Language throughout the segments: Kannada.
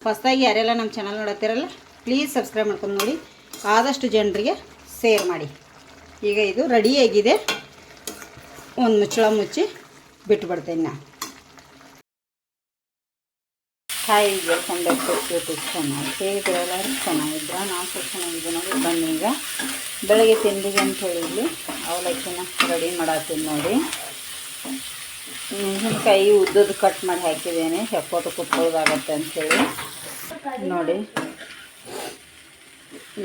ಹೊಸದಾಗಿ ಯಾರೆಲ್ಲ ನಮ್ಮ ಚಾನಲ್ ನೋಡತ್ತಿರಲ್ಲ ಪ್ಲೀಸ್ ಸಬ್ಸ್ಕ್ರೈಬ್ ಮಾಡ್ಕೊಂಡು ನೋಡಿ, ಆದಷ್ಟು ಜನರಿಗೆ ಶೇರ್ ಮಾಡಿ. ಈಗ ಇದು ರೆಡಿಯಾಗಿದೆ. ಒಂದು ಮುಚ್ಚಳ ಮುಚ್ಚಿ ಬಿಟ್ಟುಬಿಡ್ತೇನೆ ನಾನು. Hi, welcome back to YouTube channel. ಹೇಗಿದ್ರೆ ಎಲ್ಲರೂ ಚೆನ್ನಾಗಿದ್ರ? ನಾವು ಸ್ವಲ್ಪ ಚೆನ್ನಾಗಿದ್ದೆ ನೋಡಿ. ಬನ್ನಿ, ಈಗ ಬೆಳಗ್ಗೆ ತಿಂಡಿಗೆ ಅಂತ ಹೇಳಿ ಇಲ್ಲಿ ಅವಲಕ್ಕಿನ ರೆಡಿ ಮಾಡತ್ತೀನಿ ನೋಡಿ. ಮೆಣಸಿನ್ಕಾಯಿ ಉದ್ದದ್ದು ಕಟ್ ಮಾಡಿ ಹಾಕಿದ್ದೇನೆ, ಹೆಕ್ಕೋತ ಕುತ್ಕೊಳ್ಳೋದಾಗತ್ತೆ ಅಂಥೇಳಿ ನೋಡಿ.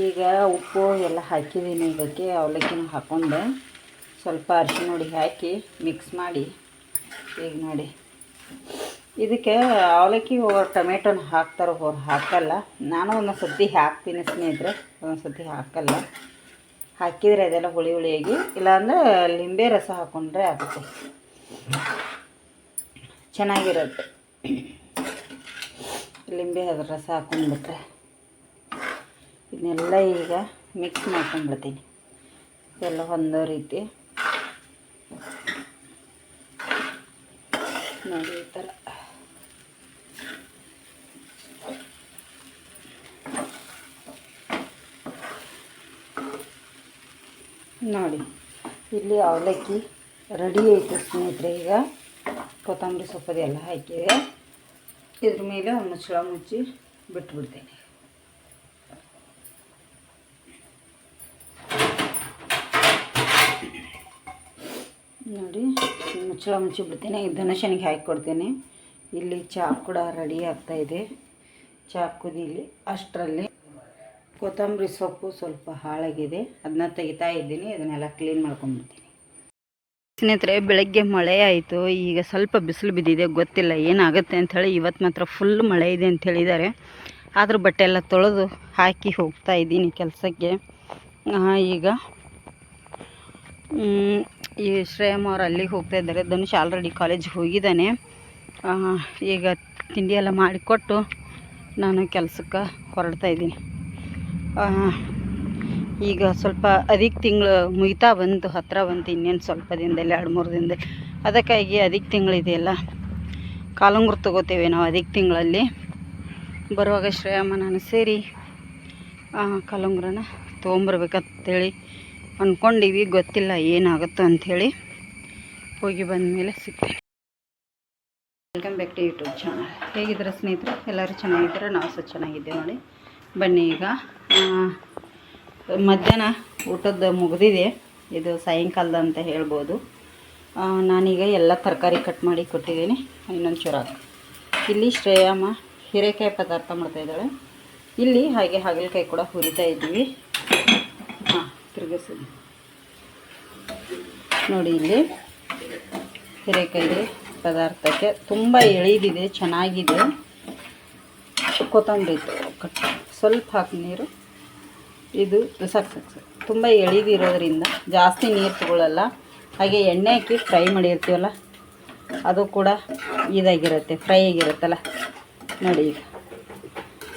ಈಗ ಉಪ್ಪು ಎಲ್ಲ ಹಾಕಿದ್ದೀನಿ. ಇದಕ್ಕೆ ಅವಲಕ್ಕಿನ ಹಾಕ್ಕೊಂಡು ಸ್ವಲ್ಪ ಅರಿಶಿನ ನೋಡಿ ಹಾಕಿ ಮಿಕ್ಸ್ ಮಾಡಿ, ಈಗ ನೋಡಿ ಇದಕ್ಕೆ ಅವಲಕ್ಕಿ ಟೊಮೆಟೊನ ಹಾಕ್ತಾರೋ ಹೊರ ಹಾಕಲ್ಲ. ನಾನು ಒಂದೊಂದು ಸತಿ ಹಾಕ್ತೀನಿ ಸ್ನೇಹಿತರೆ, ಒಂದೊಂದು ಸತಿ ಹಾಕಲ್ಲ. ಹಾಕಿದರೆ ಅದೆಲ್ಲ ಹುಳಿ ಹುಳಿಯಾಗಿ, ಇಲ್ಲಾಂದರೆ ಲಿಂಬೆ ರಸ ಹಾಕ್ಕೊಂಡ್ರೆ ಆಗುತ್ತೆ, ಚೆನ್ನಾಗಿರುತ್ತೆ. ಲಿಂಬೆ ಅದ್ರ ರಸ ಹಾಕ್ಕೊಂಡ್ಬಿಟ್ರೆ ಇದನ್ನೆಲ್ಲ ಈಗ ಮಿಕ್ಸ್ ಮಾಡ್ಕೊಂಡ್ಬಿಡ್ತೀನಿ ಎಲ್ಲ ಒಂದೇ ರೀತಿ ನೋಡಿ. ಈ ಥರ ನೋಡಿ, ಇಲ್ಲಿ ಅವಲಕ್ಕಿ ರೆಡಿ ಆಯಿತು ಸ್ನೇಹಿತರೆ. ಈಗ ಕೊತ್ತಂಬರಿ ಸೊಪ್ಪದೆಲ್ಲ ಹಾಕಿದೆ. ಇದ್ರ ಮೇಲೆ ಒಂದು ಮುಚ್ಚಳ ಮುಚ್ಚಿ ಬಿಟ್ಬಿಡ್ತೇನೆ. ನೋಡಿ, ಮುಚ್ಚಳ ಮುಚ್ಚಿ ಬಿಡ್ತೇನೆ. ಇದನ್ನು ಶನಿಗೆ ಹಾಕಿ ಕೊಡ್ತೇನೆ. ಇಲ್ಲಿ ಚಹಾ ಕೂಡ ರೆಡಿ ಆಗ್ತಾಯಿದೆ. ಚಹಾ ಕುದೀಲಿ ಅಷ್ಟರಲ್ಲಿ ಕೊತ್ತಂಬರಿ ಸೊಪ್ಪು ಸ್ವಲ್ಪ ಹಾಳಾಗಿದೆ, ಅದನ್ನ ತೆಗಿತಾ ಇದ್ದೀನಿ. ಇದನ್ನೆಲ್ಲ ಕ್ಲೀನ್ ಮಾಡ್ಕೊಂಡ್ಬಿಡ್ತೀನಿ ಸ್ನೇಹಿತರೆ. ಬೆಳಗ್ಗೆ ಮಳೆ ಆಯಿತು, ಈಗ ಸ್ವಲ್ಪ ಬಿಸಿಲು ಬಿದ್ದಿದೆ. ಗೊತ್ತಿಲ್ಲ ಏನಾಗುತ್ತೆ ಅಂಥೇಳಿ. ಇವತ್ತು ಮಾತ್ರ ಫುಲ್ ಮಳೆ ಇದೆ ಅಂತ ಹೇಳಿದ್ದಾರೆ. ಆದರೂ ಬಟ್ಟೆ ಎಲ್ಲ ತೊಳೆದು ಹಾಕಿ ಹೋಗ್ತಾ ಇದ್ದೀನಿ ಕೆಲಸಕ್ಕೆ. ಈಗ ಈ ಶ್ರೇಯಮ್ಮ ಅವ್ರು ಅಲ್ಲಿಗೆ ಹೋಗ್ತಾ ಇದ್ದಾರೆ. ಧನುಷ್ ಆಲ್ರೆಡಿ ಕಾಲೇಜಿಗೆ ಹೋಗಿದ್ದಾನೆ. ಈಗ ತಿಂಡಿ ಎಲ್ಲ ಮಾಡಿಕೊಟ್ಟು ನಾನು ಕೆಲಸಕ್ಕೆ ಹೊರಡ್ತಾ ಇದ್ದೀನಿ. ಈಗ ಸ್ವಲ್ಪ ಅಧಿಕ ತಿಂಗಳು ಮುಗಿತಾ ಬಂತು, ಹತ್ತಿರ ಬಂತು. ಇನ್ನೇನು ಸ್ವಲ್ಪ ದಿನದಲ್ಲಿ 2-3 ದಿನದಲ್ಲಿ. ಅದಕ್ಕಾಗಿ ಅಧಿಕ ತಿಂಗಳಿದೆಯಲ್ಲ, ಕಾಲುಂಗುರ ತೊಗೋತೇವೆ ನಾವು ಅಧಿಕ ತಿಂಗಳಲ್ಲಿ. ಬರುವಾಗ ಶ್ರೇಯಮ್ಮ ನಾನು ಸೇರಿ ಕಾಲುಂಗುರನ ತೊಗೊಂಬರ್ಬೇಕಂತೇಳಿ ಅಂದ್ಕೊಂಡೀವಿ. ಗೊತ್ತಿಲ್ಲ ಏನಾಗುತ್ತೋ ಅಂಥೇಳಿ. ಹೋಗಿ ಬಂದ ಮೇಲೆ ಸಿಗ್ತೀನಿ. Welcome back to YouTube channel. ಹೇಗಿದ್ದಾರೆ ಸ್ನೇಹಿತರೆ? ಎಲ್ಲರೂ ಚೆನ್ನಾಗಿದ್ದಾರೆ, ನಾವು ಸಹ ಚೆನ್ನಾಗಿದ್ದೇವೆ ನೋಡಿ. ಬನ್ನಿ, ಈಗ ಮಧ್ಯಾಹ್ನ ಊಟದ ಮುಗಿದಿದೆ. ಇದು ಸಾಯಂಕಾಲದ ಅಂತ ಹೇಳ್ಬೋದು. ನಾನೀಗ ಎಲ್ಲ ತರಕಾರಿ ಕಟ್ ಮಾಡಿ ಕೊಟ್ಟಿದ್ದೀನಿ. ಇನ್ನೊಂದು ಚೂರು ಇಲ್ಲಿ ಶ್ರೇಯಮ್ಮ ಹೀರೆಕಾಯಿ ಪದಾರ್ಥ ಮಾಡ್ತಾಯಿದ್ದಾಳೆ. ಇಲ್ಲಿ ಹಾಗೆ ಹಾಗಲಕಾಯಿ ಕೂಡ ಹುರಿತಾ ಇದ್ದೀವಿ. ತಿರುಗಿಸಿ ನೋಡಿ. ಇಲ್ಲಿ ಹೀರೆಕಾಯಿ ಪದಾರ್ಥಕ್ಕೆ ತುಂಬ ಎಳೆದಿದೆ, ಚೆನ್ನಾಗಿದೆ. ಕೊತ್ತಂಬರಿ ಕಟ್ ಸ್ವಲ್ಪ ಹಾಕಿ ನೀರು, ಇದು ಸಾಕು. ತುಂಬ ಎಳೆದಿರೋದ್ರಿಂದ ಜಾಸ್ತಿ ನೀರು ತಗೊಳ್ಳಲ್ಲ. ಹಾಗೆ ಎಣ್ಣೆ ಹಾಕಿ ಫ್ರೈ ಮಾಡಿರ್ತೀವಲ್ಲ, ಅದು ಕೂಡ ಇದಾಗಿರುತ್ತೆ, ಫ್ರೈ ಆಗಿರುತ್ತಲ್ಲ ನೋಡಿ. ಈಗ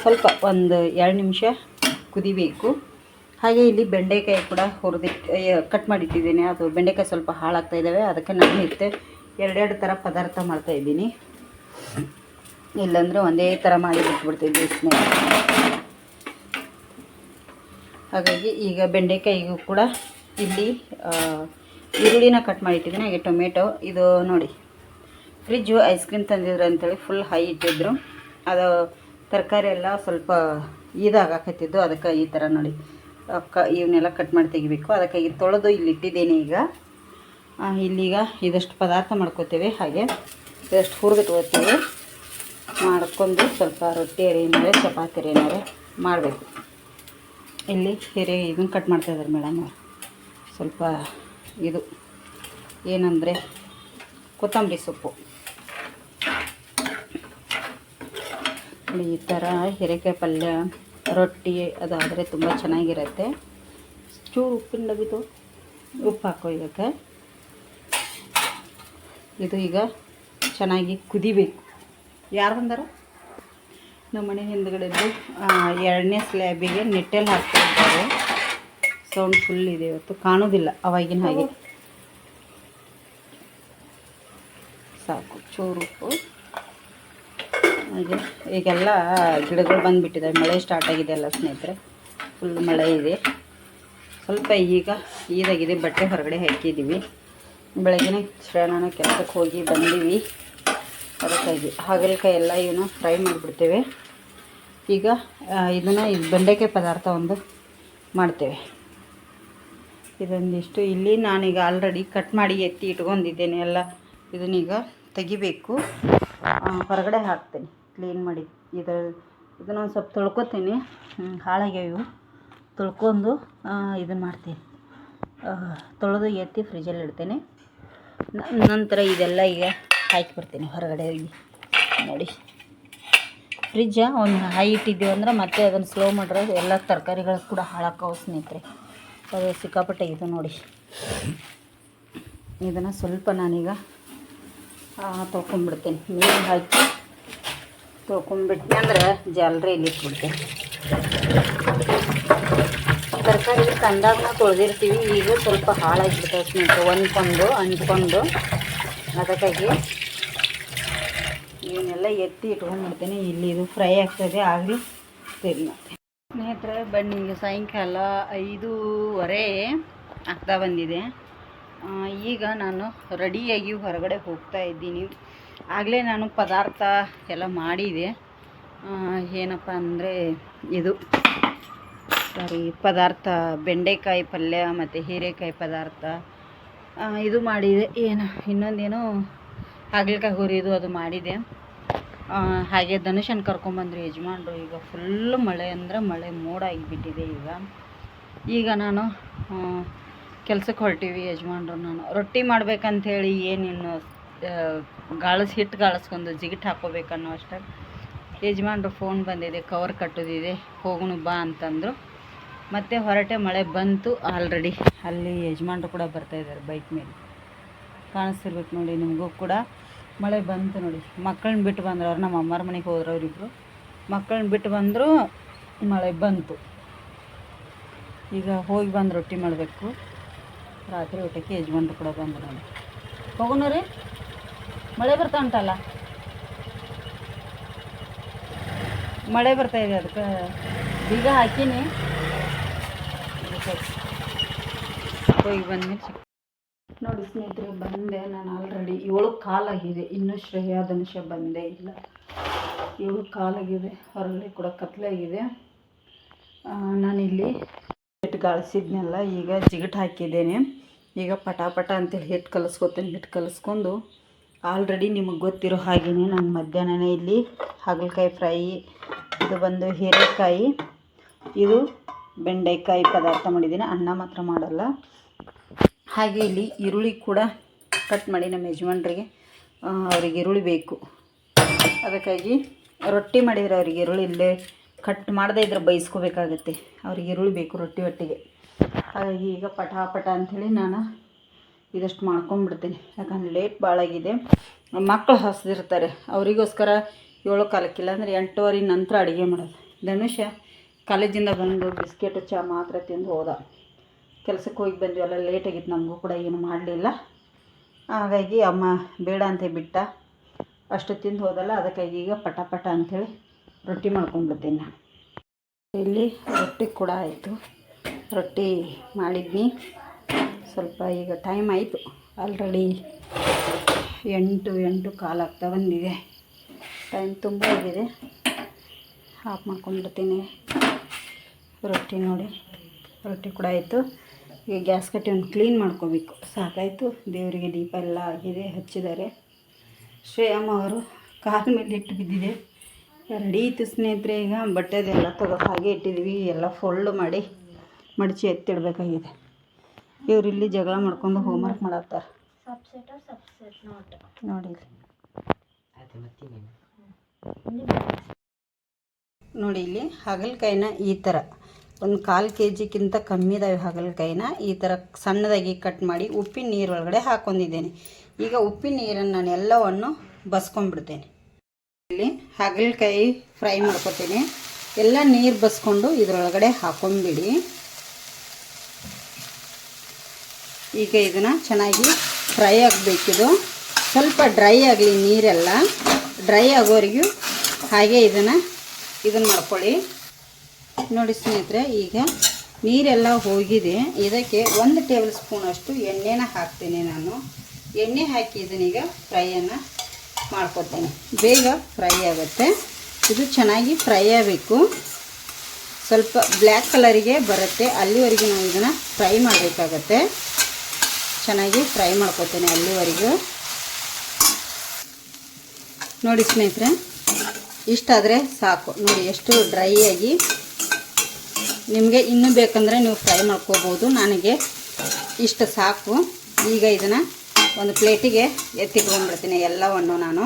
ಸ್ವಲ್ಪ ಒಂದು 2 ನಿಮಿಷ ಕುದಿಬೇಕು. ಹಾಗೆ ಇಲ್ಲಿ ಬೆಂಡೆಕಾಯಿ ಕೂಡ ಕಟ್ ಮಾಡಿಟ್ಟಿದ್ದೀನಿ. ಅದು ಬೆಂಡೆಕಾಯಿ ಸ್ವಲ್ಪ ಹಾಳಾಗ್ತಾಯಿದ್ದಾವೆ, ಅದಕ್ಕೆ ನಾನು ಇತ್ತೆ 2 ಥರ ಪದಾರ್ಥ ಮಾಡ್ತಾಯಿದ್ದೀನಿ. ಇಲ್ಲಾಂದರೆ ಒಂದೇ ಥರ ಮಾಡಿ ಬಿಟ್ಬಿಡ್ತಿದ್ವಿ ಸ್ನೇಹಿತರೆ. ಹಾಗಾಗಿ ಈಗ ಬೆಂಡೆಕಾಯಿಗೂ ಕೂಡ ಇಲ್ಲಿ ಈರುಳ್ಳಿನ ಕಟ್ ಮಾಡಿಟ್ಟಿದ್ದೀನಿ. ಹಾಗೆ ಟೊಮೆಟೊ. ಇದು ನೋಡಿ, ಫ್ರಿಜ್ಜು ಐಸ್ ಕ್ರೀಮ್ ತಂದಿದ್ರು ಅಂತೇಳಿ ಫುಲ್ ಹೈ ಇಟ್ಟಿದ್ರು. ಅದು ತರಕಾರಿ ಎಲ್ಲ ಸ್ವಲ್ಪ ಇದಾಗಕತ್ತಿದ್ದು, ಅದಕ್ಕೆ ಈ ಥರ ನೋಡಿ ಇವನ್ನೆಲ್ಲ ಕಟ್ ಮಾಡಿ ತೆಗಿಬೇಕು. ಅದಕ್ಕಾಗಿ ತೊಳೆದು ಇಲ್ಲಿ ಇಟ್ಟಿದ್ದೇನೆ. ಈಗ ಇಲ್ಲೀಗ ಇದಷ್ಟು ಪದಾರ್ಥ ಮಾಡ್ಕೋತೇವೆ. ಹಾಗೆ ಇದಷ್ಟು ಹುರಿದಿಟ್ಕೋತೀವಿ. ಮಾಡ್ಕೊಂಡು ಸ್ವಲ್ಪ ರೊಟ್ಟಿ ಏನಾರೆ ಚಪಾತಿ ಏನಾರೆ ಮಾಡಬೇಕು. ಇಲ್ಲಿ ಇದನ್ನು ಕಟ್ ಮಾಡ್ತಾಯಿದ್ದಾರೆ ಮೇಡಮ್ ಅವರು. ಸ್ವಲ್ಪ ಇದು ಏನಂದರೆ ಕೊತ್ತಂಬರಿ ಸೊಪ್ಪು. ಈ ಥರ ಹೀರೆಕಾಯಿ ಪಲ್ಯ ರೊಟ್ಟಿ ಅದಾದರೆ ತುಂಬ ಚೆನ್ನಾಗಿರುತ್ತೆ. ಚೂರು ಉಪ್ಪಿನ ಡಬ್ಬಿದು ಉಪ್ಪು ಹಾಕೋ ಇದಕ್ಕೆ. ಇದು ಈಗ ಚೆನ್ನಾಗಿ ಕುದಿಬೇಕು. ಯಾರು ಬಂದಾರ? ನಮ್ಮ ಮನೆ ಹಿಂದ್ಗಡೆದು 2ನೇ ಸ್ಲ್ಯಾಬಿಗೆ ನೆಟ್ಟೆಲ್ಲ ಹಾಕ್ತಾ ಇದ್ದಾರೆ. ಸೌಂಡ್ ಫುಲ್ ಇದೆ ಇವತ್ತು, ಕಾಣೋದಿಲ್ಲ ಅವಾಗಿನ ಹಾಗೆ. ಸಾಕು, ಚೂರು ಉಪ್ಪು ಹಾಗೆ ಈಗೆಲ್ಲ ಗಿಡಗಳು ಬಂದುಬಿಟ್ಟಿದ್ದಾವೆ, ಮಳೆ ಸ್ಟಾರ್ಟ್ ಆಗಿದೆ ಅಲ್ಲ ಸ್ನೇಹಿತರೆ, ಫುಲ್ ಮಳೆ ಇದೆ. ಸ್ವಲ್ಪ ಈಗ ಈದಾಗಿದೆ, ಬಟ್ಟೆ ಹೊರಗಡೆ ಹಾಕಿದ್ದೀವಿ. ಬೆಳಗ್ಗೆ ಶ್ರೇಯನ ಕೆಲಸಕ್ಕೆ ಹೋಗಿ ಬಂದೀವಿ. ಅದಕ್ಕಾಗಿ ಹಾಗಲಕಾಯಿ ಎಲ್ಲ ಇವನ್ನ ಫ್ರೈ ಮಾಡಿಬಿಡ್ತೇವೆ. ಈಗ ಇದನ್ನು ಬೆಂಡೆಕಾಯಿ ಪದಾರ್ಥ ಒಂದು ಮಾಡ್ತೇವೆ. ಇದೊಂದಿಷ್ಟು ಇಲ್ಲಿ ನಾನೀಗ ಆಲ್ರೆಡಿ ಕಟ್ ಮಾಡಿ ಎತ್ತಿ ಇಟ್ಕೊಂಡಿದ್ದೇನೆ ಎಲ್ಲ. ಇದನ್ನೀಗ ತೆಗಿಬೇಕು, ಹೊರಗಡೆ ಹಾಕ್ತೇನೆ ಕ್ಲೀನ್ ಮಾಡಿ. ಇದನ್ನು ಒಂದು ಸ್ವಲ್ಪ ತೊಳ್ಕೊತೀನಿ, ಹಾಳಾಗ್ಯಾವ. ತೊಳ್ಕೊಂಡು ಇದನ್ನು ಮಾಡ್ತೀನಿ, ತೊಳೆದು ಎತ್ತಿ ಫ್ರಿಜ್ಜಲ್ಲಿ ಇಡ್ತೇನೆ. ನಂತರ ಇದೆಲ್ಲ ಈಗ ಹಾಕಿಬಿಡ್ತೀನಿ ಹೊರಗಡೆ ಹೋಗಿ. ನೋಡಿ, ಫ್ರಿಜ್ಜ ಒಂದು ಹೈ ಇಟ್ಟಿದ್ದೀವಿ ಅಂದ್ರೆ ಮತ್ತೆ ಅದನ್ನು ಸ್ಲೋ ಮಾಡ್ರೆ ಎಲ್ಲ ತರಕಾರಿಗಳು ಕೂಡ ಹಾಳಾಕ್ಕವು ಸ್ನೇಹಿತರೆ. ಅದು ಸಿಕ್ಕಾಪಟ್ಟೆ ಇದು ನೋಡಿ. ಇದನ್ನು ಸ್ವಲ್ಪ ನಾನೀಗ ತೊಳ್ಕೊಂಬಿಡ್ತೇನೆ, ನೀರು ಹಾಕಿ ತೊಳ್ಕೊಂಬಿಟ್ಟೆ ಅಂದ್ರೆ ಜಾಲರಿ ಇಲ್ಲಿ ಇಟ್ಬಿಡ್ತೇನೆ. ತರಕಾರಿ ತಂದಾಗ ತೊಳೆದಿರ್ತೀವಿ, ಈಗ ಸ್ವಲ್ಪ ಹಾಳಾಗಿಬಿಡ್ತಾವೆ ಸ್ನೇಹಿತರೆ, ಒಂದ್ಕೊಂಡು ಅಂಟ್ಕೊಂಡು. ಅದಕ್ಕಾಗಿ ಇವನ್ನೆಲ್ಲ ಎತ್ತಿ ಇಟ್ಕೊಂಡ್ಬಿಡ್ತೇನೆ. ಇಲ್ಲಿ ಇದು ಫ್ರೈ ಆಗ್ತದೆ, ಆಗಲಿ ಸರಿ ಮಾಡ್ತೇನೆ ಸ್ನೇಹಿತರೆ. ಬನ್ನಿ, ಈಗ ಸಾಯಂಕಾಲ 5:15 ಆಗ್ತಾ ಬಂದಿದೆ. ಈಗ ನಾನು ರೆಡಿಯಾಗಿ ಹೊರಗಡೆ ಹೋಗ್ತಾ ಇದ್ದೀನಿ. ಆಗಲೇ ನಾನು ಪದಾರ್ಥ ಎಲ್ಲ ಮಾಡಿದೆ. ಏನಪ್ಪ ಅಂದರೆ ಇದು ಪದಾರ್ಥ ಬೆಂಡೆಕಾಯಿ ಪಲ್ಯ ಮತ್ತು ಹೀರೆಕಾಯಿ ಪದಾರ್ಥ ಇದು ಮಾಡಿದೆ. ಏನು ಇನ್ನೊಂದೇನು ಹಾಗಲಕಾಯಿ ಹುರಿದು ಅದು ಮಾಡಿದೆ. ಹಾಗೆ ಧನುಷನ್ ಕರ್ಕೊಂಬಂದ್ರು ಯಜಮಾನ್ರು. ಈಗ ಫುಲ್ಲು ಮಳೆ ಅಂದರೆ ಮಳೆ ಮೋಡ ಆಗಿಬಿಟ್ಟಿದೆ. ಈಗ ನಾನು ಕೆಲ್ಸಕ್ಕೆ ಹೊರಟೀವಿ ಯಜಮಾನ್ರು. ನಾನು ರೊಟ್ಟಿ ಮಾಡ್ಬೇಕಂಥೇಳಿ ಏನಿನ್ನು ಹಿಟ್ಟು ಗಾಳಿಸ್ಕೊಂಡು ಜಿಗಿಟ್ ಹಾಕ್ಕೋಬೇಕನ್ನೋ ಅಷ್ಟೇ ಯಜಮಾನ್ರು ಫೋನ್ ಬಂದಿದೆ, ಕವರ್ ಕಟ್ಟೋದಿದೆ, ಹೋಗೋಣ ಬಾ ಅಂತಂದರು. ಮತ್ತೆ ಹೊರಟೆ, ಮಳೆ ಬಂತು ಆಲ್ರೆಡಿ. ಅಲ್ಲಿ ಯಜಮಾನ್ರು ಕೂಡ ಬರ್ತಾಯಿದ್ದಾರೆ ಬೈಕ್ ಮೇಲೆ, ಕಾಣಿಸ್ತಿರ್ಬೇಕು ನೋಡಿ ನಿಮಗೂ ಕೂಡ. ಮಳೆ ಬಂತು ನೋಡಿ. ಮಕ್ಕಳನ್ನ ಬಿಟ್ಟು ಬಂದ್ರು, ಅವ್ರು ನಮ್ಮ ಅಮ್ಮರ ಮನೆಗೆ ಹೋದ್ರು. ಅವರಿಬ್ಬರು ಮಕ್ಕಳನ್ನ ಬಿಟ್ಟು ಬಂದರು, ಮಳೆ ಬಂತು. ಈಗ ಹೋಗಿ ಬಂದು ರೊಟ್ಟಿ ಮಾಡಬೇಕು. ರಾತ್ರಿ ಊಟಕ್ಕೆ ಯಜಮಾನ್ರು ಕೂಡ ಬಂದರು ನೋಡಿ. ಹೋಗೋಣ ರೀ, ಮಳೆ ಬರ್ತಾ ಉಂಟಲ್ಲ, ಮಳೆ ಬರ್ತಾಯಿದೆ, ಅದಕ್ಕೆ ಬೀಗ ಹಾಕೀನಿ. ಹೋಗಿ ಬಂದ್ಮೇಲೆ ನೋಡಿ ಸ್ನೇಹಿತರೆ, ಬಂದೆ ನಾನು ಆಲ್ರೆಡಿ. 7:15 ಆಗಿದೆ, ಇನ್ನೂ ಶ್ರೇಯಾ ಧನುಷ ಬಂದೇ ಇಲ್ಲ. 7:15 ಆಗಿದೆ, ಹೊರಗಡೆ ಕೂಡ ಕತ್ಲಾಗಿದೆ. ನಾನಿಲ್ಲಿ ಹಿಟ್ಟು ಗಾಳಿಸಿದ್ನೆಲ್ಲ ಈಗ ಜಿಗಟ್ ಹಾಕಿದ್ದೇನೆ. ಈಗ ಪಟಾಪಟ ಅಂತೇಳಿ ಹಿಟ್ಟು ಕಲಿಸ್ಕೊತೀನಿ. ಹಿಟ್ಟು ಕಲಿಸ್ಕೊಂಡು ಆಲ್ರೆಡಿ ನಿಮಗೆ ಗೊತ್ತಿರೋ ಹಾಗೆಯೇ ನಾನು ಮಧ್ಯಾಹ್ನನೇ ಇಲ್ಲಿ ಹಾಗಲಕಾಯಿ ಫ್ರೈ, ಇದು ಬಂದು ಹೀರೆಕಾಯಿ, ಇದು ಬೆಂಡೆಕಾಯಿ ಪದಾರ್ಥ ಮಾಡಿದ್ದೀನಿ. ಅನ್ನ ಮಾತ್ರ ಮಾಡಲ್ಲ. ಹಾಗೆ ಇಲ್ಲಿ ಈರುಳ್ಳಿ ಕೂಡ ಕಟ್ ಮಾಡಿ ನಮ್ಮ ಯಜಮಾನ್ರಿಗೆ, ಅವ್ರಿಗೆ ಈರುಳ್ಳಿ ಬೇಕು. ಅದಕ್ಕಾಗಿ ರೊಟ್ಟಿ ಮಾಡಿದರೆ ಅವ್ರಿಗೆ ಈರುಳ್ಳಿ ಇಲ್ಲೇ ಕಟ್ ಮಾಡದೇ ಇದ್ರೆ ಬೈಸ್ಕೋಬೇಕಾಗತ್ತೆ. ಅವ್ರಿಗೆ ಈರುಳ್ಳಿ ಬೇಕು ರೊಟ್ಟಿ ಒಟ್ಟಿಗೆ. ಹಾಗಾಗಿ ಈಗ ಪಟಾಪಟ ಅಂಥೇಳಿ ನಾನು ಇದಷ್ಟು ಮಾಡ್ಕೊಂಬಿಡ್ತೀನಿ. ಯಾಕಂದ್ರೆ ಲೇಟ್ ಭಾಳಾಗಿದೆ. ಮಕ್ಕಳು ಹಸಿದಿರ್ತಾರೆ, ಅವರಿಗೋಸ್ಕರ 7:15 ಅಂದರೆ 8:15 ನಂತರ ಅಡುಗೆ ಮಾಡೋದು. ಧನುಷ ಕಾಲೇಜಿಂದ ಬಂದು ಬಿಸ್ಕೆಟು ಚಹಾ ಮಾತ್ರ ತಿಂದು ಹೋದ. ಕೆಲಸಕ್ಕೆ ಹೋಗಿ ಬಂದ್ವಲ್ಲ, ಲೇಟಾಗಿತ್ತು, ನಮಗೂ ಕೂಡ ಏನು ಮಾಡಲಿಲ್ಲ. ಹಾಗಾಗಿ ಅಮ್ಮ ಬೇಡ ಅಂತ ಬಿಟ್ಟ, ಅಷ್ಟು ತಿಂದು ಹೋದಲ್ಲ. ಅದಕ್ಕಾಗಿ ಈಗ ಪಟ ಅಂಥೇಳಿ ರೊಟ್ಟಿ ಮಾಡ್ಕೊಂಡ್ಬಿಡ್ತೀನಿ ನಾನು. ಇಲ್ಲಿ ರೊಟ್ಟಿ ಕೂಡ ಆಯಿತು, ರೊಟ್ಟಿ ಮಾಡಿದ್ನಿ. ಸ್ವಲ್ಪ ಈಗ ಟೈಮ್ ಆಯಿತು, ಆಲ್ರೆಡಿ 8:15 ಆಗ್ತಾ ಬಂದಿದೆ. ಟೈಮ್ ತುಂಬ ಆಗಿದೆ. ಆಫ್ ಮಾಡ್ಕೊಂಡ್ಬಿಡ್ತೀನಿ. ರೊಟ್ಟಿ ನೋಡಿ, ರೊಟ್ಟಿ ಕೂಡ ಆಯಿತು. ಈಗ ಗ್ಯಾಸ್ ಕಟ್ಟಿ ಒಂದು ಕ್ಲೀನ್ ಮಾಡ್ಕೋಬೇಕು, ಸಾಕಾಯಿತು. ದೇವರಿಗೆ ದೀಪ ಎಲ್ಲ ಆಗಿದೆ, ಹಚ್ಚಿದ್ದಾರೆ. ಶ್ರೇಯಮ್ಮ ಅವರು ಕಾಲ ಮೇಲೆ ಇಟ್ಟು ಬಿದ್ದಿದೆ, ರೆಡಿ ಇತ್ತು ಸ್ನೇಹಿತರೆ. ಈಗ ಬಟ್ಟೆದೆಲ್ಲ ತೆಗೆದು ಹಾಗೆ ಇಟ್ಟಿದ್ವಿ, ಎಲ್ಲ ಫೋಲ್ಡ್ ಮಾಡಿ ಮಡಚಿ ಎತ್ತಿಡಬೇಕಾಗಿದೆ. ಇವರಿಲ್ಲಿ ಜಗಳ ಮಾಡ್ಕೊಂಡು ಹೋಮ್ವರ್ಕ್ ಮಾಡತ್ತಾರೆ ನೋಡಿ. ನೋಡಿ ಇಲ್ಲಿ ಹಾಗಲಕಾಯಿನ ಈ ಥರ ಒಂದು 1/4 kgಕ್ಕಿಂತ ಕಮ್ಮಿ ಇದಾವೆ. ಹಾಗಲಕಾಯಿನ ಈ ಥರ ಸಣ್ಣದಾಗಿ ಕಟ್ ಮಾಡಿ ಉಪ್ಪಿನ ನೀರು ಒಳಗಡೆ ಹಾಕ್ಕೊಂಡಿದ್ದೇನೆ. ಈಗ ಉಪ್ಪಿನ ನೀರನ್ನು ನಾನು ಎಲ್ಲವನ್ನು ಬಸ್ಕೊಂಡ್ಬಿಡ್ತೇನೆ. ಇಲ್ಲಿ ಹಾಗಲಕಾಯಿ ಫ್ರೈ ಮಾಡ್ಕೊತೀನಿ. ಎಲ್ಲ ನೀರು ಬಸ್ಕೊಂಡು ಇದರೊಳಗಡೆ ಹಾಕೊಂಡ್ಬಿಡಿ. ಈಗ ಇದನ್ನು ಚೆನ್ನಾಗಿ ಫ್ರೈ ಆಗಬೇಕಿದು. ಸ್ವಲ್ಪ ಡ್ರೈ ಆಗಲಿ, ನೀರೆಲ್ಲ ಡ್ರೈ ಆಗೋವರೆಗೂ ಹಾಗೆ ಇದನ್ನು ಮಾಡ್ಕೊಳ್ಳಿ. ನೋಡಿ ಸ್ನೇಹಿತರೆ, ಈಗ ನೀರೆಲ್ಲ ಹೋಗಿದೆ. ಇದಕ್ಕೆ 1 ಟೇಬಲ್ ಸ್ಪೂನಷ್ಟು ಎಣ್ಣೆನ ಹಾಕ್ತೀನಿ ನಾನು. ಎಣ್ಣೆ ಹಾಕಿ ಇದನ್ನೀಗ ಫ್ರೈಯನ್ನು ಮಾಡ್ಕೊತೇನೆ. ಬೇಗ ಫ್ರೈ ಆಗುತ್ತೆ. ಇದು ಚೆನ್ನಾಗಿ ಫ್ರೈ ಆಗಬೇಕು. ಸ್ವಲ್ಪ ಬ್ಲ್ಯಾಕ್ ಕಲರಿಗೆ ಬರುತ್ತೆ, ಅಲ್ಲಿವರೆಗೂ ನಾವು ಇದನ್ನು ಫ್ರೈ ಮಾಡಬೇಕಾಗತ್ತೆ. ಚೆನ್ನಾಗಿ ಫ್ರೈ ಮಾಡ್ಕೊತೇನೆ ಅಲ್ಲಿವರೆಗೂ. ನೋಡಿ ಸ್ನೇಹಿತರೆ, ಇಷ್ಟಾದರೆ ಸಾಕು. ನೋಡಿ ಎಷ್ಟು ಡ್ರೈ ಆಗಿ. ನಿಮಗೆ ಇನ್ನೂ ಬೇಕಂದರೆ ನೀವು ಫ್ರೈ ಮಾಡ್ಕೋಬೋದು. ನನಗೆ ಇಷ್ಟು ಸಾಕು. ಈಗ ಇದನ್ನು ಒಂದು ಪ್ಲೇಟಿಗೆ ಎತ್ತಿಟ್ಕೊಂಡ್ಬಿಡ್ತೀನಿ ಎಲ್ಲವನ್ನು ನಾನು.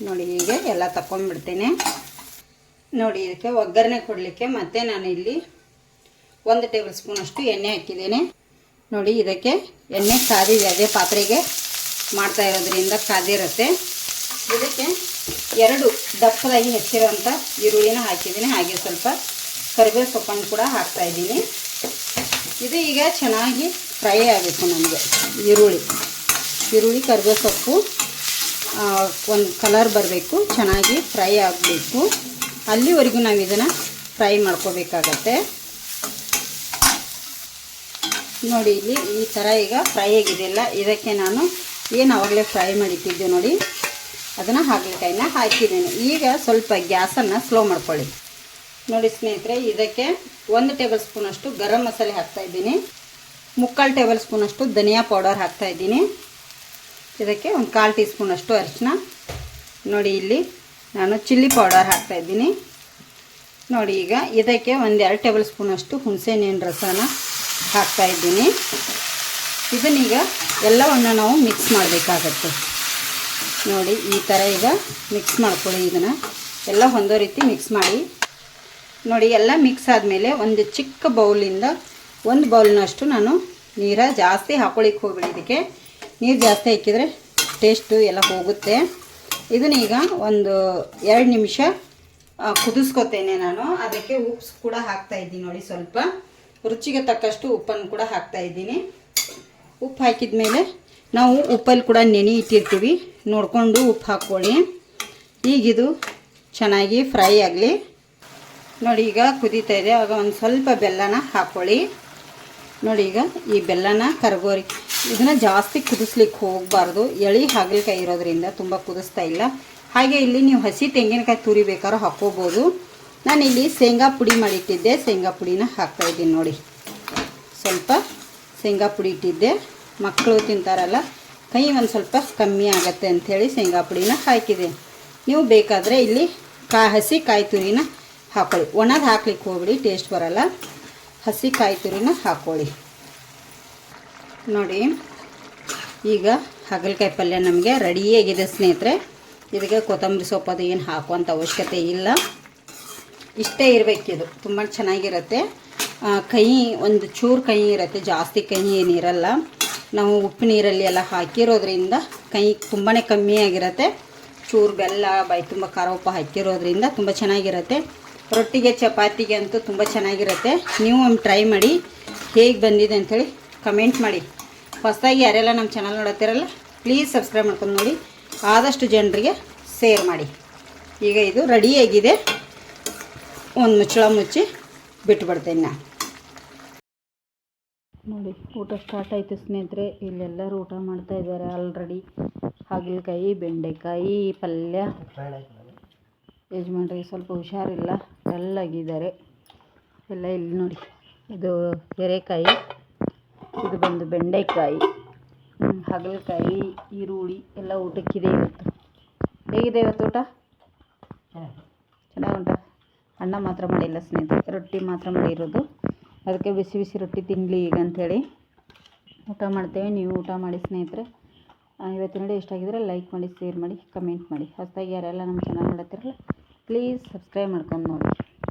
ನೋಡಿ ಹೀಗೆ ಎಲ್ಲ ತಗೊಂಡ್ಬಿಡ್ತೀನಿ. ನೋಡಿ ಇದಕ್ಕೆ ಒಗ್ಗರಣೆ ಕೊಡಲಿಕ್ಕೆ ಮತ್ತೆ ನಾನು ಇಲ್ಲಿ 1 ಟೇಬಲ್ ಸ್ಪೂನಷ್ಟು ಎಣ್ಣೆ ಹಾಕಿದ್ದೀನಿ. ನೋಡಿ ಇದಕ್ಕೆ ಎಣ್ಣೆ ಕಾದಿದೆ, ಅದೇ ಪಾತ್ರೆಗೆ ಮಾಡ್ತಾ ಇರೋದ್ರಿಂದ ಕಾದಿರುತ್ತೆ. ಇದಕ್ಕೆ 2 ದಪ್ಪದಾಗಿ ಹೆಚ್ಚಿರುವಂಥ ಈರುಳ್ಳಿನ ಹಾಕಿದ್ದೀನಿ. ಹಾಗೆ ಸ್ವಲ್ಪ ಕರಿಬೇವು ಸೊಪ್ಪನ್ನು ಕೂಡ ಹಾಕ್ತಾಯಿದ್ದೀನಿ. ಇದು ಈಗ ಚೆನ್ನಾಗಿ ಫ್ರೈ ಆಗಬೇಕು. ನಮಗೆ ಈರುಳ್ಳಿ ಕರಿಬೇವು ಸೊಪ್ಪು ಒಂದು ಕಲರ್ ಬರಬೇಕು, ಚೆನ್ನಾಗಿ ಫ್ರೈ ಆಗಬೇಕು. ಅಲ್ಲಿವರೆಗೂ ನಾವು ಇದನ್ನು ಫ್ರೈ ಮಾಡ್ಕೋಬೇಕಾಗತ್ತೆ. ನೋಡಿ ಇಲ್ಲಿ ಈ ಥರ ಈಗ ಫ್ರೈ ಆಗಿದೆಯಲ್ಲ, ಇದಕ್ಕೆ ನಾನು ಏನು ಆವಾಗಲೇ ಫ್ರೈ ಮಾಡಿಟ್ಟಿದ್ದೆ ನೋಡಿ, ಅದನ್ನು ಹಾಗಲಕಾಯಿನ ಹಾಕಿದ್ದೀನಿ. ಈಗ ಸ್ವಲ್ಪ ಗ್ಯಾಸನ್ನು ಸ್ಲೋ ಮಾಡ್ಕೊಳ್ಳಿ. ನೋಡಿ ಸ್ನೇಹಿತರೆ, ಇದಕ್ಕೆ 1 ಟೇಬಲ್ ಸ್ಪೂನಷ್ಟು ಗರಂ ಮಸಾಲೆ ಹಾಕ್ತಾಯಿದ್ದೀನಿ. 3/4 ಟೇಬಲ್ ಸ್ಪೂನಷ್ಟು ಧನಿಯಾ ಪೌಡರ್ ಹಾಕ್ತಾಯಿದ್ದೀನಿ. ಇದಕ್ಕೆ 1/4 ಟೀ ಸ್ಪೂನಷ್ಟು ಅರಿಶಿನ. ನೋಡಿ ಇಲ್ಲಿ ನಾನು ಚಿಲ್ಲಿ ಪೌಡರ್ ಹಾಕ್ತಾಯಿದ್ದೀನಿ. ನೋಡಿ ಈಗ ಇದಕ್ಕೆ 1-2 ಟೇಬಲ್ ಸ್ಪೂನಷ್ಟು ಹುಣಸೆಹಣ್ಣಿನ ರಸನ ಹಾಕ್ತಾಯಿದ್ದೀನಿ. ಇದನ್ನೀಗ ಎಲ್ಲವನ್ನು ನಾವು ಮಿಕ್ಸ್ ಮಾಡಬೇಕಾಗತ್ತೆ. ನೋಡಿ ಈ ಥರ ಈಗ ಮಿಕ್ಸ್ ಮಾಡ್ಕೊಳ್ಳಿ. ಇದನ್ನು ಎಲ್ಲ ಹೊಂದೋ ರೀತಿ ಮಿಕ್ಸ್ ಮಾಡಿ. ನೋಡಿ ಎಲ್ಲ ಮಿಕ್ಸ್ ಆದಮೇಲೆ ಒಂದು ಚಿಕ್ಕ ಬೌಲಿಂದ 1 ಬೌಲ್ನಷ್ಟು ನಾನು ನೀರು ಜಾಸ್ತಿ ಹಾಕೊಳ್ಳಿಕ್ಕೆ ಹೋಗ್ಬಿಡಿ. ಇದಕ್ಕೆ ನೀರು ಜಾಸ್ತಿ ಹಾಕಿದರೆ ಟೇಸ್ಟು ಎಲ್ಲ ಹೋಗುತ್ತೆ. ಇದನ್ನೀಗ ಒಂದು 2 ನಿಮಿಷ ಕುದಿಸ್ಕೊತೇನೆ ನಾನು. ಅದಕ್ಕೆ ಉಪ್ಪು ಕೂಡ ಹಾಕ್ತಾಯಿದ್ದೀನಿ. ನೋಡಿ ಸ್ವಲ್ಪ ರುಚಿಗೆ ತಕ್ಕಷ್ಟು ಉಪ್ಪನ್ನು ಕೂಡ ಹಾಕ್ತಾಯಿದ್ದೀನಿ. ಉಪ್ಪು ಹಾಕಿದ ಮೇಲೆ ನಾವು ಉಪ್ಪಲ್ಲಿ ಕೂಡ ನೆನೆ ಇಟ್ಟಿರ್ತೀವಿ, ನೋಡಿಕೊಂಡು ಉಪ್ಪು ಹಾಕ್ಕೊಳ್ಳಿ. ಈಗಿದು ಚೆನ್ನಾಗಿ ಫ್ರೈ ಆಗಲಿ. ನೋಡಿ ಈಗ ಕುದೀತಾ ಇದೆ. ಆಗ ಒಂದು ಸ್ವಲ್ಪ ಬೆಲ್ಲನ ಹಾಕ್ಕೊಳ್ಳಿ. ನೋಡಿ ಈಗ ಈ ಬೆಲ್ಲನ ಕರಗೋರಿ. ಇದನ್ನು ಜಾಸ್ತಿ ಕುದಿಸ್ಲಿಕ್ಕೆ ಹೋಗಬಾರ್ದು, ಎಳೆ ಹಾಗಲಕಾಯಿ ಇರೋದ್ರಿಂದ ತುಂಬ ಕುದಿಸ್ತಾ ಇಲ್ಲ. ಹಾಗೆ ಇಲ್ಲಿ ನೀವು ಹಸಿ ತೆಂಗಿನಕಾಯಿ ತುರಿ ಬೇಕಾದ್ರೂ ಹಾಕ್ಕೋಬೋದು. ನಾನಿಲ್ಲಿ ಶೇಂಗಾ ಪುಡಿ ಮಾಡಿಟ್ಟಿದ್ದೆ, ಶೇಂಗಾ ಪುಡಿನ ಹಾಕ್ತಾಯಿದ್ದೀನಿ. ನೋಡಿ ಸ್ವಲ್ಪ ಶೇಂಗಾ ಪುಡಿ ಇಟ್ಟಿದ್ದೆ. ಮಕ್ಕಳು ತಿಂತಾರಲ್ಲ, ಕೈ ಒಂದು ಸ್ವಲ್ಪ ಕಮ್ಮಿ ಆಗುತ್ತೆ ಅಂಥೇಳಿ ಶೇಂಗಾ ಪುಡಿನ ಹಾಕಿದೆ. ನೀವು ಬೇಕಾದರೆ ಇಲ್ಲಿ ಹಸಿ ಕಾಯಿ ತುರಿನ ಹಾಕ್ಕೊಳ್ಳಿ. ಒಣದು ಹಾಕ್ಲಿಕ್ಕೆ ಹೋಗ್ಬಿಡಿ, ಟೇಸ್ಟ್ ಬರಲ್ಲ. ಹಸಿ ಕಾಯಿ ತುರಿನ ಹಾಕ್ಕೊಳ್ಳಿ. ನೋಡಿ ಈಗ ಹಾಗಲಕಾಯಿ ಪಲ್ಯ ನಮಗೆ ರೆಡಿಯಾಗಿದೆ ಸ್ನೇಹಿತರೆ. ಇದಕ್ಕೆ ಕೊತ್ತಂಬರಿ ಸೊಪ್ಪು ಅದು ಏನು ಹಾಕುವಂಥ ಅವಶ್ಯಕತೆ ಇಲ್ಲ. ಇಷ್ಟೇ ಇರಬೇಕಿದು, ತುಂಬ ಚೆನ್ನಾಗಿರುತ್ತೆ. ಕಹಿ ಒಂದು ಚೂರು ಕಹಿ ಇರುತ್ತೆ, ಜಾಸ್ತಿ ಕಹಿ ಏನಿರಲ್ಲ. ನಾವು ಉಪ್ಪು ನೀರಲ್ಲಿ ಎಲ್ಲ ಹಾಕಿರೋದ್ರಿಂದ ಕಹಿ ತುಂಬಾ ಕಮ್ಮಿಯಾಗಿರುತ್ತೆ. ಚೂರು ಬೆಲ್ಲ, ಬೈ ತುಂಬ ಖಾರ ಉಪ್ಪು ಹಾಕಿರೋದ್ರಿಂದ ತುಂಬ ಚೆನ್ನಾಗಿರುತ್ತೆ. ರೊಟ್ಟಿಗೆ ಚಪಾತಿಗೆ ಅಂತೂ ತುಂಬ ಚೆನ್ನಾಗಿರುತ್ತೆ. ನೀವು ಒಮ್ಮೆ ಟ್ರೈ ಮಾಡಿ, ಹೇಗೆ ಬಂದಿದೆ ಅಂಥೇಳಿ ಕಮೆಂಟ್ ಮಾಡಿ. ಹೊಸದಾಗಿ ಯಾರೆಲ್ಲ ನಮ್ಮ ಚಾನಲ್ ನೋಡತ್ತಿರಲ್ಲ, ಪ್ಲೀಸ್ ಸಬ್ಸ್ಕ್ರೈಬ್ ಮಾಡ್ಕೊಂಡು ನೋಡಿ, ಆದಷ್ಟು ಜನರಿಗೆ ಶೇರ್ ಮಾಡಿ. ಈಗ ಇದು ರೆಡಿಯಾಗಿದೆ. ಒಂದು ಮುಚ್ಚಳ ಮುಚ್ಚಿ ಬಿಟ್ಟುಬಿಡ್ತೇನೆ ನಾನು. ನೋಡಿ ಊಟ ಸ್ಟಾರ್ಟ್ ಆಯಿತು ಸ್ನೇಹಿತರೆ. ಇಲ್ಲೆಲ್ಲರೂ ಊಟ ಮಾಡ್ತಾಯಿದ್ದಾರೆ ಆಲ್ರೆಡಿ. ಹಾಗಲಕಾಯಿ, ಬೆಂಡೆಕಾಯಿ ಪಲ್ಯ. ಯಜಮಾನ್ರಿಗೆ ಸ್ವಲ್ಪ ಹುಷಾರಿಲ್ಲ, ಡಲ್ಲಾಗಿದ್ದಾರೆ ಎಲ್ಲ. ಇಲ್ಲಿ ನೋಡಿ, ಇದು ಹೀರೆಕಾಯಿ, ಇದು ಬಂದು ಬೆಂಡೆಕಾಯಿ, ಹಾಗಲಕಾಯಿ, ಈರುಳ್ಳಿ ಎಲ್ಲ ಊಟಕ್ಕಿದೆ ಇವತ್ತು. ಹೇಗಿದೆ ಇವತ್ತು ಊಟ? ಚೆನ್ನಾಗುಂಟ. ಅನ್ನ ಮಾತ್ರ ಮಾಡಿಲ್ಲ ಸ್ನೇಹಿತರೆ, ರೊಟ್ಟಿ ಮಾತ್ರ ಮಾಡಿರೋದು. ಅದಕ್ಕೆ ಬಿಸಿ ಬಿಸಿ ರೊಟ್ಟಿ ತಿನ್ನಲಿ ಈಗ ಅಂಥೇಳಿ ಊಟ ಮಾಡ್ತೇವೆ. ನೀವು ಊಟ ಮಾಡಿ ಸ್ನೇಹಿತರೆ. ಇವತ್ತಿನ ವಿಡಿಯೋ ಇಷ್ಟ ಆಗಿದ್ರೆ ಲೈಕ್ ಮಾಡಿ, ಶೇರ್ ಮಾಡಿ, ಕಮೆಂಟ್ ಮಾಡಿ. ಹೊಸದಾಗಿ ಯಾರೆಲ್ಲ ನಮ್ಮ ಚಾನಲ್ ನೋಡತ್ತಿರಲ್ಲ, ಪ್ಲೀಸ್ ಸಬ್ಸ್ಕ್ರೈಬ್ ಮಾಡ್ಕೊಂಡು ನೋಡಿ.